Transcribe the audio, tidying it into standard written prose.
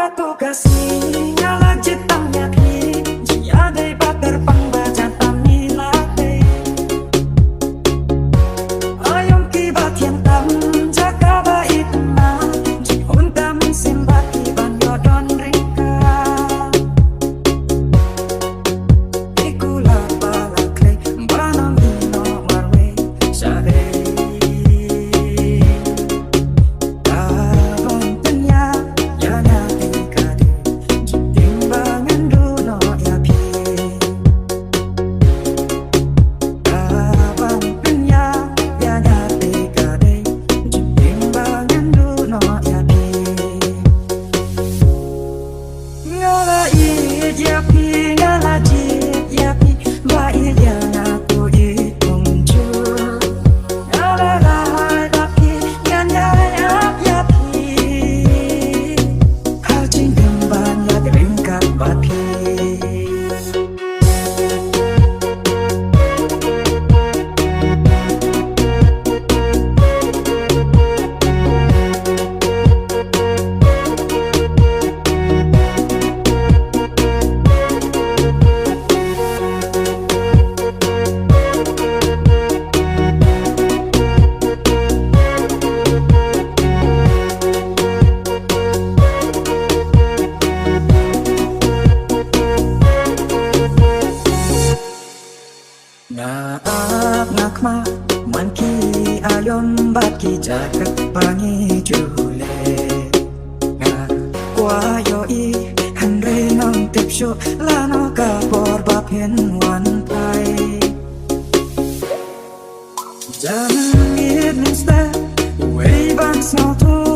Aduh kasih nyala ciptanya ki jia debat terbang baca tami late ayom kibat yang tam jaga baik na jihun tam simbati ban yodon rika ikula balakle banam ino marwe sare Naap nakma manki ayon baki jagat pangi jule nga kwayo i hanre nang tipsyo lano ka por bapien wan pai jangan it instead way back snow to